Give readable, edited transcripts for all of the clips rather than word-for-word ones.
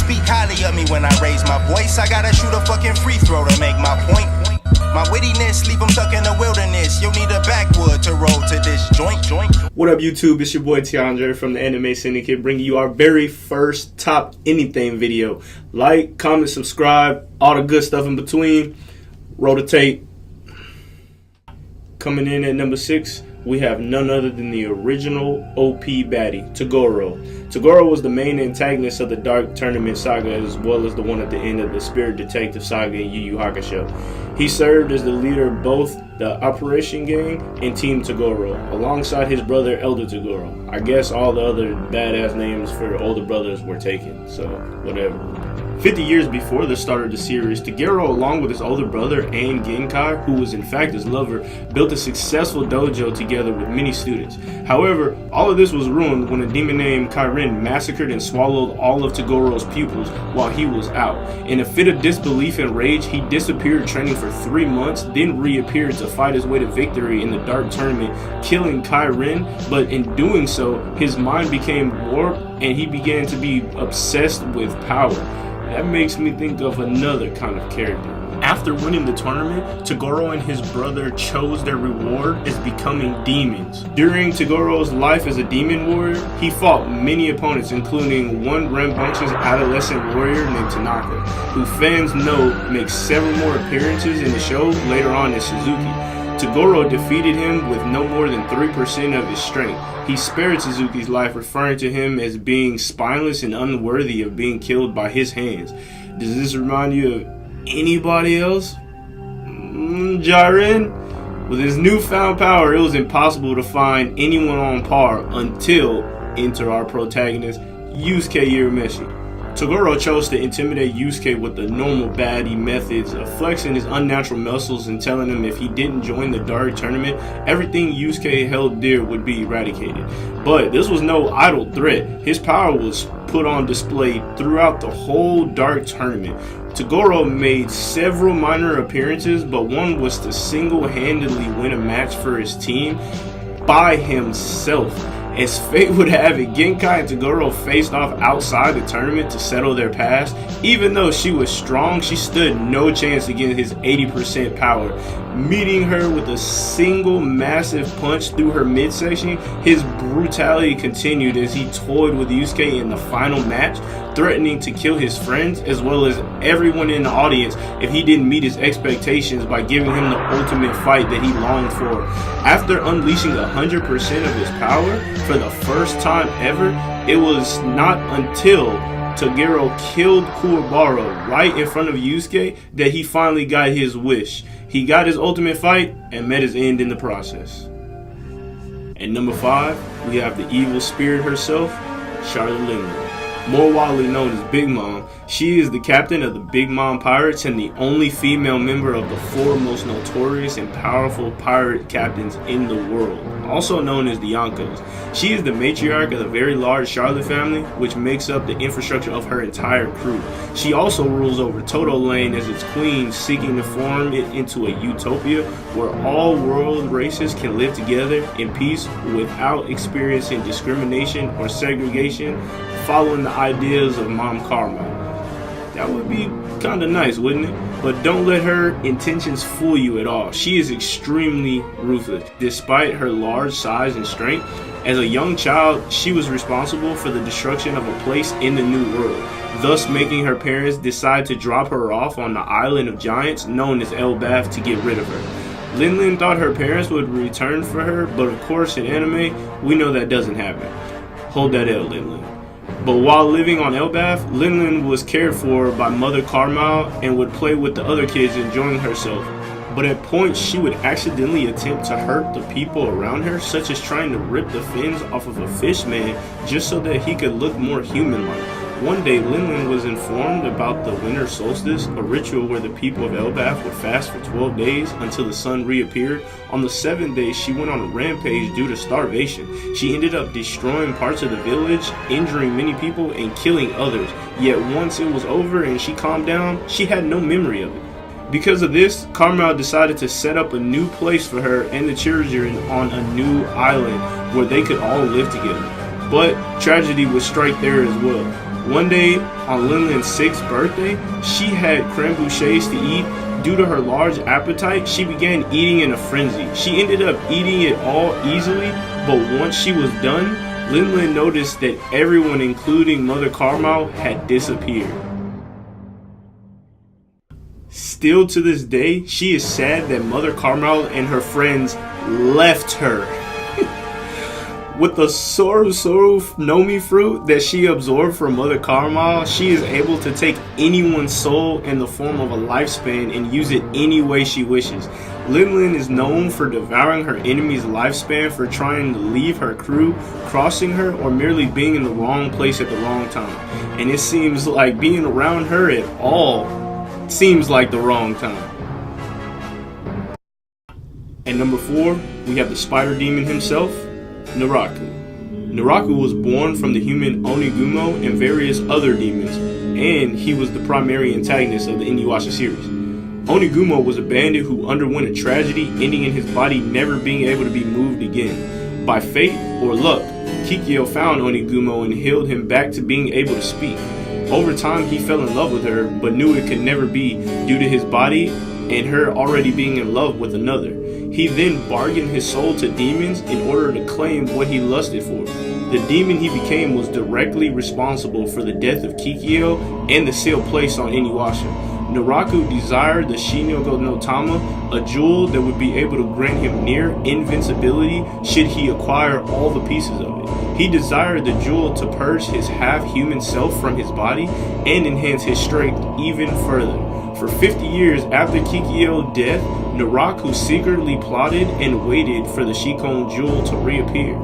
speak highly of me when I raise my voice. I gotta shoot a fucking free throw to make my point. My wittiness, leave them stuck in the wilderness. You'll need a backwood to roll to this joint. What up, YouTube? It's your boy Tiandre from the Anime Syndicate, bringing you our very first Top Anything video. Like, comment, subscribe, all the good stuff in between. Roll the tape. Coming in at number 6, we have none other than the original OP baddie, Toguro. Toguro was the main antagonist of the Dark Tournament saga, as well as the one at the end of the Spirit Detective saga in Yu Yu Hakusho. He served as the leader of both the Operation Gang and Team Toguro, alongside his brother Elder Toguro. I guess all the other badass names for older brothers were taken, so whatever. 50 years before the start of the series, Toguro, along with his older brother and Genkai, who was in fact his lover, built a successful dojo together with many students. However, all of this was ruined when a demon named Kairin massacred and swallowed all of Togoro's pupils while he was out. In a fit of disbelief and rage, he disappeared training for 3 months, then reappeared to fight his way to victory in the Dark Tournament, killing Kairin, but in doing so, his mind became warped and he began to be obsessed with power. That makes me think of another kind of character. After winning the tournament, Toguro and his brother chose their reward as becoming demons. During Togoro's life as a demon warrior, he fought many opponents, including one rambunctious adolescent warrior named Tanaka, who fans know makes several more appearances in the show later on as Suzuki. Toguro defeated him with no more than 3% of his strength. He spared Suzuki's life, referring to him as being spineless and unworthy of being killed by his hands. Does this remind you of anybody else? Jiren? With his newfound power, it was impossible to find anyone on par until enter our protagonist, Yusuke Urameshi. Toguro chose to intimidate Yusuke with the normal baddie methods of flexing his unnatural muscles and telling him if he didn't join the Dark Tournament, everything Yusuke held dear would be eradicated. But this was no idle threat. His power was put on display throughout the whole Dark Tournament. Toguro made several minor appearances, but one was to single-handedly win a match for his team by himself. As fate would have it, Genkai and Toguro faced off outside the tournament to settle their past. Even though she was strong, she stood no chance against his 80% power. Meeting her with a single massive punch through her midsection, his brutality continued as he toyed with Yusuke in the final match, threatening to kill his friends as well as everyone in the audience if he didn't meet his expectations by giving him the ultimate fight that he longed for. After unleashing 100% of his power for the first time ever, it was not until Toguro killed Kuwabara right in front of Yusuke that he finally got his wish. He got his ultimate fight and met his end in the process. At number 5, we have the evil spirit herself, Charlotte Linwood. More widely known as Big Mom, she is the captain of the Big Mom Pirates and the only female member of the 4 most notorious and powerful pirate captains in the world, also known as the Yonkos. She is the matriarch of the very large Charlotte family, which makes up the infrastructure of her entire crew. She also rules over Toto Lane as its queen, seeking to form it into a utopia where all world races can live together in peace without experiencing discrimination or segregation, following the ideas of Mom Karma. That would be kind of nice, wouldn't it? But don't let her intentions fool you at all. She is extremely ruthless. Despite her large size and strength, as a young child, she was responsible for the destruction of a place in the New World, thus making her parents decide to drop her off on the island of giants known as Elbaf to get rid of her. Lin thought her parents would return for her, but of course in anime, we know that doesn't happen. Hold that L, Lin. But while living on Elbaf, Lin was cared for by Mother Carmel and would play with the other kids, enjoying herself. But at points, she would accidentally attempt to hurt the people around her, such as trying to rip the fins off of a fish man just so that he could look more human-like. One day, Lin was informed about the winter solstice, a ritual where the people of Elbaf would fast for 12 days until the sun reappeared. On the 7th day, she went on a rampage due to starvation. She ended up destroying parts of the village, injuring many people, and killing others. Yet once it was over and she calmed down, she had no memory of it. Because of this, Carmel decided to set up a new place for her and the children on a new island where they could all live together. But tragedy would strike there as well. One day, on Lin-Lin's 6th birthday, she had creme brulees to eat. Due to her large appetite, she began eating in a frenzy. She ended up eating it all easily, but once she was done, Lin-Lin noticed that everyone, including Mother Carmel, had disappeared. Still to this day, she is sad that Mother Carmel and her friends left her. With the Soru Nomi fruit that she absorbed from Mother Carmel, she is able to take anyone's soul in the form of a lifespan and use it any way she wishes. Lin-Lin is known for devouring her enemy's lifespan for trying to leave her crew, crossing her, or merely being in the wrong place at the wrong time. And it seems like being around her at all seems like the wrong time. At number 4, we have the spider demon himself, Naraku. Naraku was born from the human Onigumo and various other demons, and he was the primary antagonist of the Inuyasha series. Onigumo was a bandit who underwent a tragedy, ending in his body never being able to be moved again. By fate or luck, Kikyo found Onigumo and healed him back to being able to speak. Over time, he fell in love with her, but knew it could never be due to his body and her already being in love with another. He then bargained his soul to demons in order to claim what he lusted for. The demon he became was directly responsible for the death of Kikyo and the seal placed on Inuyasha. Naraku desired the Shinoko no Tama, a jewel that would be able to grant him near invincibility should he acquire all the pieces of it. He desired the jewel to purge his half-human self from his body and enhance his strength even further. For 50 years after Kikyo's death, Naraku secretly plotted and waited for the Shikon jewel to reappear.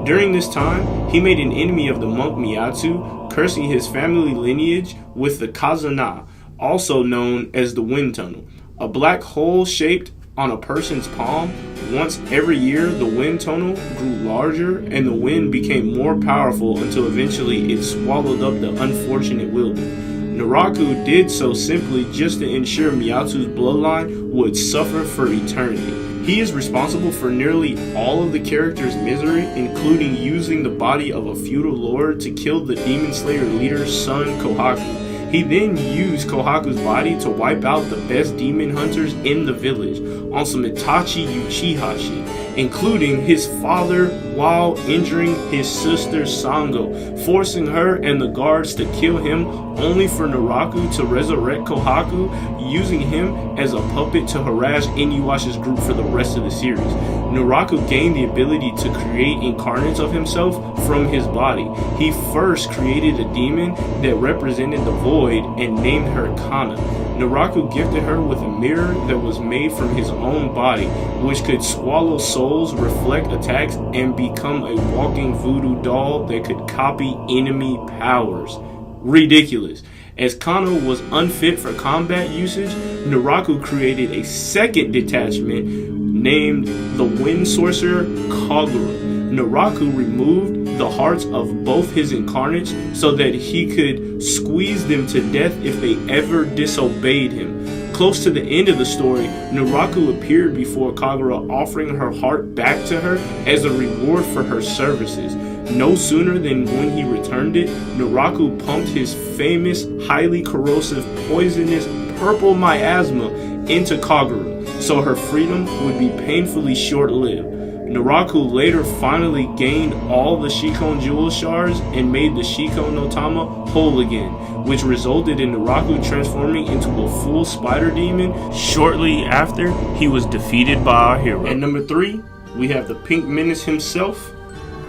During this time, he made an enemy of the monk Miyatsu, cursing his family lineage with the Kazana, also known as the wind tunnel, a black hole shaped on a person's palm. Once every year, the wind tunnel grew larger and the wind became more powerful until eventually it swallowed up the unfortunate wielder. Naraku did so simply just to ensure Miyatsu's bloodline would suffer for eternity. He is responsible for nearly all of the character's misery, including using the body of a feudal lord to kill the Demon Slayer leader's son Kohaku. He then used Kohaku's body to wipe out the best demon hunters in the village on some Itachi Uchiha shit, including his father while injuring his sister Sango, forcing her and the guards to kill him only for Naraku to resurrect Kohaku, using him as a puppet to harass Inuyasha's group for the rest of the series. Naraku gained the ability to create incarnates of himself from his body. He first created a demon that represented the void and named her Kana. Naraku gifted her with a mirror that was made from his own body, which could swallow souls, reflect attacks, and become a walking voodoo doll that could copy enemy powers. Ridiculous. As Kana was unfit for combat usage, Naraku created a second detachment named the Wind Sorcerer Kagura. Naraku removed the hearts of both his incarnates so that he could squeeze them to death if they ever disobeyed him. Close to the end of the story, Naraku appeared before Kagura, offering her heart back to her as a reward for her services. No sooner than when he returned it, Naraku pumped his famous, highly corrosive, poisonous purple miasma into Kagura, so her freedom would be painfully short-lived. Naraku later finally gained all the Shikon jewel shards and made the Shikon no Tama whole again, which resulted in Naraku transforming into a full spider demon shortly after he was defeated by our hero. At number 3, we have the Pink Menace himself,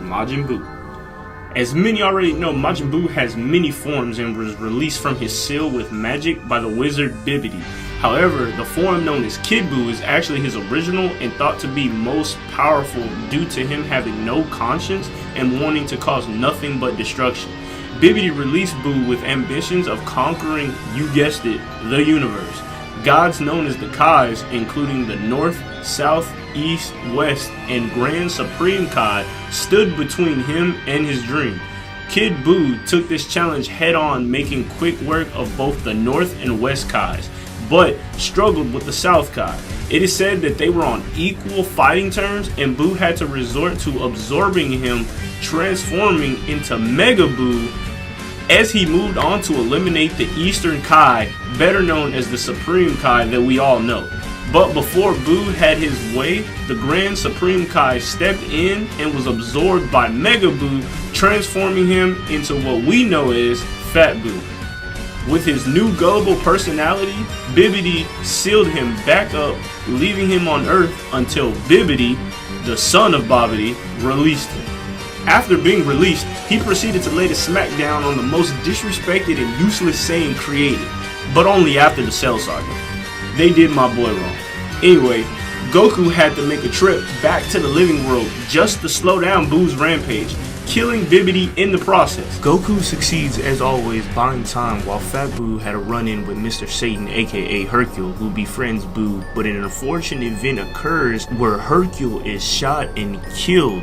Majin Buu. As many already know, Majin Buu has many forms and was released from his seal with magic by the wizard Bibidi. However, the form known as Kid Buu is actually his original and thought to be most powerful due to him having no conscience and wanting to cause nothing but destruction. Bibidi released Buu with ambitions of conquering, you guessed it, the universe. Gods known as the Kais, including the North, South, East, West, and Grand Supreme Kai, stood between him and his dream. Kid Buu took this challenge head on, making quick work of both the North and West Kais, but struggled with the South Kai. It is said that they were on equal fighting terms, and Buu had to resort to absorbing him, transforming into Mega Buu as he moved on to eliminate the Eastern Kai, better known as the Supreme Kai that we all know. But before Buu had his way, the Grand Supreme Kai stepped in and was absorbed by Mega Buu, transforming him into what we know as Fat Buu. With his new gullible personality, Bibidi sealed him back up, leaving him on Earth until Bibidi, the son of Babidi, released him. After being released, he proceeded to lay the smackdown on the most disrespected and useless Saiyan created, but only after the Cell Saga. They did my boy wrong. Anyway, Goku had to make a trip back to the living world just to slow down Buu's rampage, killing Bibidi in the process. Goku succeeds as always, buying time while Fat Buu had a run-in with Mr. Satan aka Hercule, who befriends Buu, but an unfortunate event occurs where Hercule is shot and killed,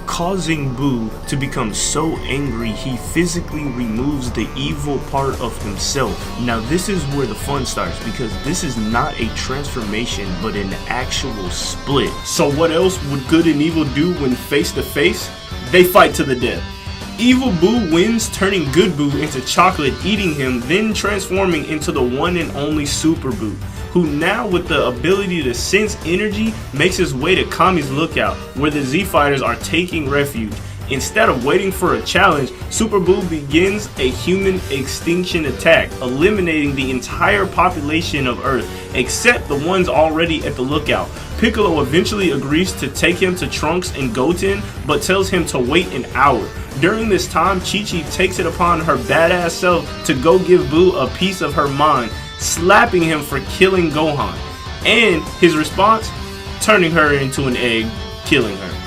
causing Buu to become so angry he physically removes the evil part of himself. Now this is where the fun starts, because this is not a transformation but an actual split. So what else would good and evil do when face to face? They fight to the death. Evil Buu wins, turning good Buu into chocolate, eating him, then transforming into the one and only Super Buu, who now with the ability to sense energy makes his way to Kami's lookout, where the Z Fighters are taking refuge. Instead of waiting for a challenge, Super Buu begins a human extinction attack, eliminating the entire population of Earth, except the ones already at the lookout. Piccolo eventually agrees to take him to Trunks and Goten, but tells him to wait an hour. During this time, Chi-Chi takes it upon her badass self to go give Buu a piece of her mind, slapping him for killing Gohan. And his response? Turning her into an egg, killing her.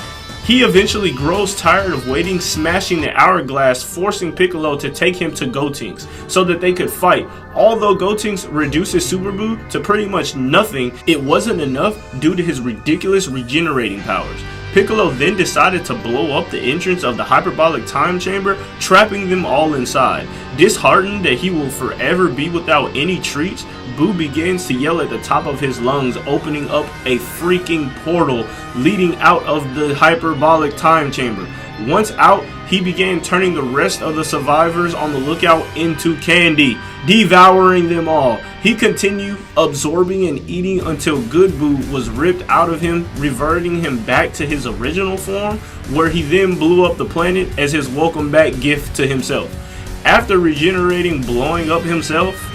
He eventually grows tired of waiting, smashing the hourglass, forcing Piccolo to take him to Gotenks so that they could fight. Although Gotenks reduces Super Buu to pretty much nothing, it wasn't enough due to his ridiculous regenerating powers. Piccolo then decided to blow up the entrance of the hyperbolic time chamber, trapping them all inside. Disheartened that he will forever be without any treats, Buu begins to yell at the top of his lungs, opening up a freaking portal leading out of the hyperbolic time chamber. Once out, he began turning the rest of the survivors on the lookout into candy, devouring them all. He continued absorbing and eating until good Buu was ripped out of him, reverting him back to his original form, where he then blew up the planet as his welcome back gift to himself. After regenerating, blowing up himself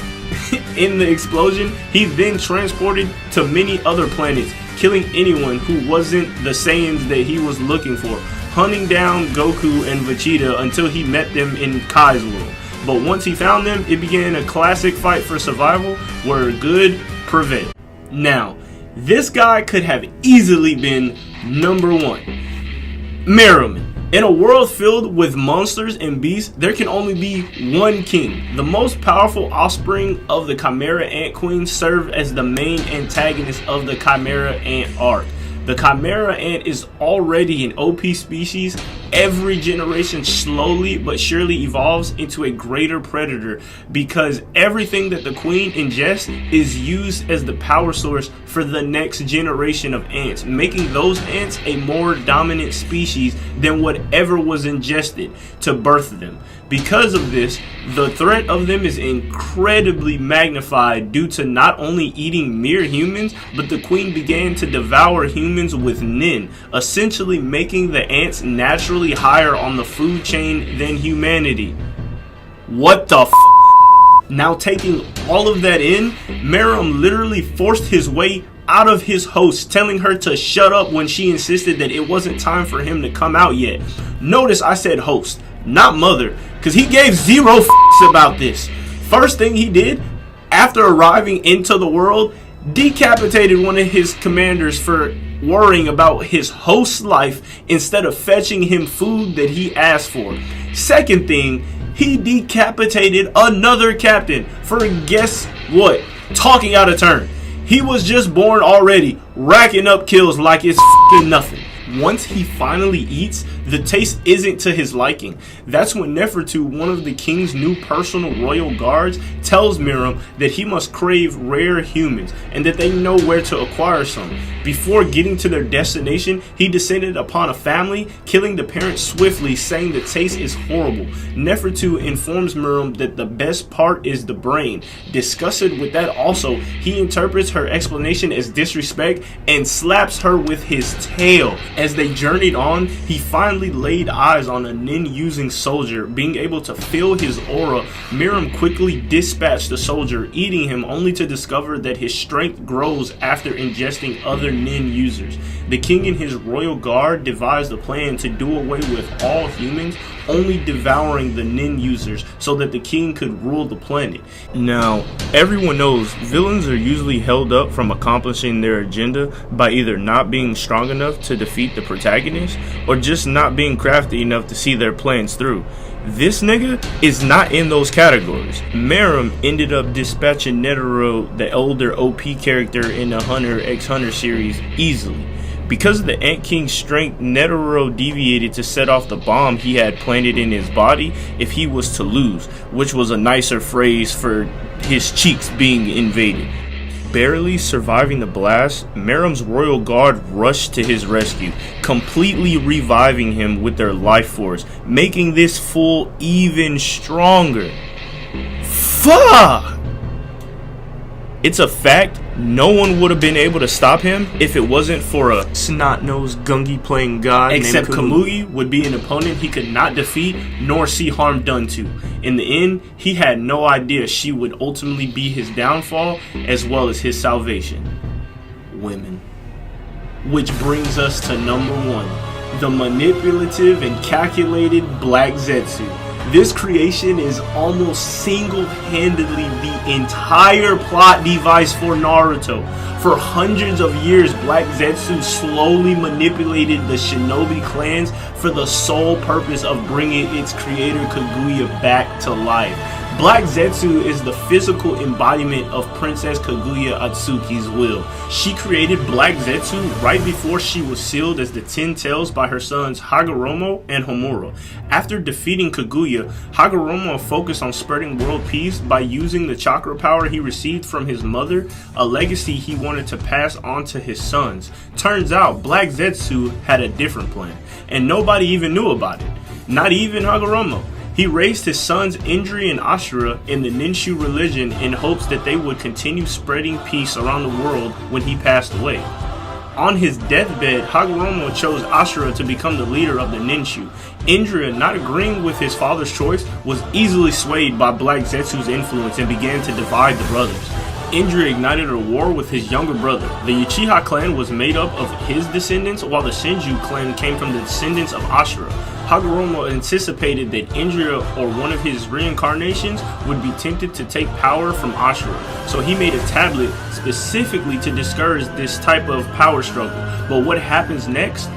in the explosion, he then transported to many other planets, killing anyone who wasn't the Saiyans that he was looking for, hunting down Goku and Vegeta until he met them in Kai's world. But once he found them, it began a classic fight for survival where good prevailed. Now, this guy could have easily been number one. Meruem. In a world filled with monsters and beasts, there can only be one king. The most powerful offspring of the Chimera Ant Queen served as the main antagonist of the Chimera Ant arc. The Chimera Ant is already an OP species. Every generation slowly but surely evolves into a greater predator because everything that the queen ingests is used as the power source for the next generation of ants, making those ants a more dominant species than whatever was ingested to birth them. Because of this, the threat of them is incredibly magnified due to not only eating mere humans, but the queen began to devour humans with Nin, essentially making the ants naturally higher on the food chain than humanity. What the f***? Now taking all of that in, Meruem literally forced his way out of his host, telling her to shut up when she insisted that it wasn't time for him to come out yet. Notice I said host, not mother, because he gave zero f***s about this. First thing he did, after arriving into the world, decapitated one of his commanders for worrying about his host's life instead of fetching him food that he asked for. Second thing, he decapitated another captain for guess what? Talking out of turn. He was just born already, racking up kills like it's f***ing nothing. Once he finally eats, The taste isn't to his liking. That's when Nefertu, one of the king's new personal royal guards, tells Miram that he must crave rare humans and that they know where to acquire some. Before getting to their destination, he descended upon a family, killing the parents swiftly, saying the taste is horrible. Nefertu informs Miram that the best part is the brain. Disgusted with that also, he interprets her explanation as disrespect and slaps her with his tail. As they journeyed on, he finally laid eyes on a Nin-using soldier. Being able to feel his aura, Miram quickly dispatched the soldier, eating him only to discover that his strength grows after ingesting other Nin users. The king and his royal guard devised a plan to do away with all humans, only devouring the Nin users so that the king could rule the planet. Now, everyone knows villains are usually held up from accomplishing their agenda by either not being strong enough to defeat the protagonist or just not being crafty enough to see their plans through. This nigga is not in those categories. Miram ended up dispatching Netero, the older OP character in the Hunter x Hunter series, easily. Because of the Ant King's strength, Netero deviated to set off the bomb he had planted in his body if he was to lose, which was a nicer phrase for his cheeks being invaded. Barely surviving the blast, Miram's royal guard rushed to his rescue, completely reviving him with their life force, making this fool even stronger. Fuck! It's a fact, no one would have been able to stop him if it wasn't for a snot-nosed Gungi playing god except Komugi would be an opponent he could not defeat nor see harm done to. In the end, he had no idea she would ultimately be his downfall as well as his salvation. Women. Which brings us to number 1, the manipulative and calculated Black Zetsu. This creation is almost single-handedly the entire plot device for Naruto. For hundreds of years, Black Zetsu slowly manipulated the shinobi clans for the sole purpose of bringing its creator Kaguya back to life. Black Zetsu is the physical embodiment of Princess Kaguya Atsuki's will. She created Black Zetsu right before she was sealed as the Ten Tails by her sons Hagoromo and Homura. After defeating Kaguya, Hagoromo focused on spreading world peace by using the chakra power he received from his mother, a legacy he wanted to pass on to his sons. Turns out Black Zetsu had a different plan, and nobody even knew about it. Not even Hagoromo. He raised his sons Indri and Ashura in the Ninshu religion in hopes that they would continue spreading peace around the world when he passed away. On his deathbed, Hagoromo chose Ashura to become the leader of the Ninshu. Indra, not agreeing with his father's choice, was easily swayed by Black Zetsu's influence and began to divide the brothers. Indra ignited a war with his younger brother. The Uchiha clan was made up of his descendants, while the Senju clan came from the descendants of Ashura. Hagoromo anticipated that Indra, or one of his reincarnations, would be tempted to take power from Ashura, so he made a tablet specifically to discourage this type of power struggle. But what happens next?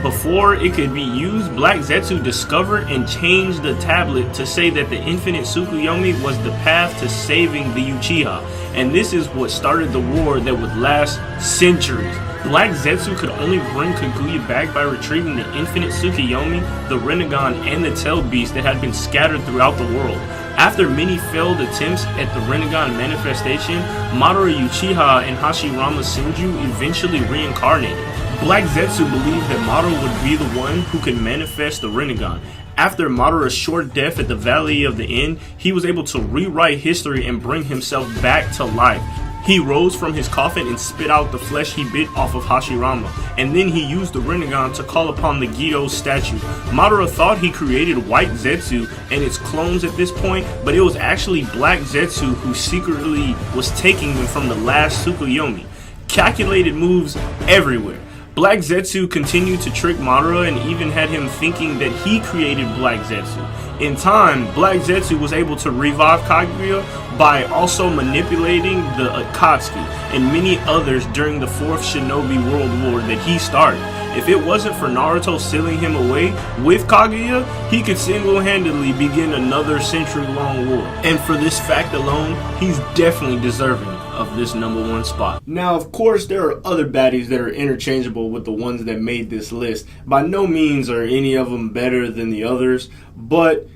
Before it could be used, Black Zetsu discovered and changed the tablet to say that the infinite Tsukuyomi was the path to saving the Uchiha, and this is what started the war that would last centuries. Black Zetsu could only bring Kaguya back by retrieving the infinite Tsukuyomi, the Rinnegan, and the Tail Beast that had been scattered throughout the world. After many failed attempts at the Rinnegan manifestation, Madara Uchiha and Hashirama Senju eventually reincarnated. Black Zetsu believed that Madara would be the one who could manifest the Rinnegan. After Madara's short death at the Valley of the End, he was able to rewrite history and bring himself back to life. He rose from his coffin and spit out the flesh he bit off of Hashirama, and then he used the Rinnegan to call upon the Gedo statue. Madara thought he created White Zetsu and its clones at this point, but it was actually Black Zetsu who secretly was taking them from the last Tsukuyomi. Calculated moves everywhere. Black Zetsu continued to trick Madara and even had him thinking that he created Black Zetsu. In time, Black Zetsu was able to revive Kaguya by also manipulating the Akatsuki and many others during the 4th Shinobi World War that he started. If it wasn't for Naruto sealing him away with Kaguya, he could single-handedly begin another century-long war. And for this fact alone, he's definitely deserving of this #1 spot. Now, of course, there are other baddies that are interchangeable with the ones that made this list. By no means are any of them better than the others, but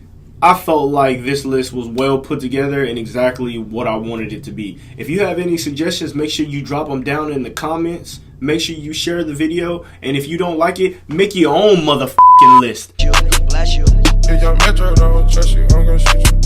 I felt like this list was well put together and exactly what I wanted it to be. If you have any suggestions, make sure you drop them down in the comments. Make sure you share the video. And if you don't like it, make your own motherfucking list. If young Metro don't trust you, I'm gonna shoot you.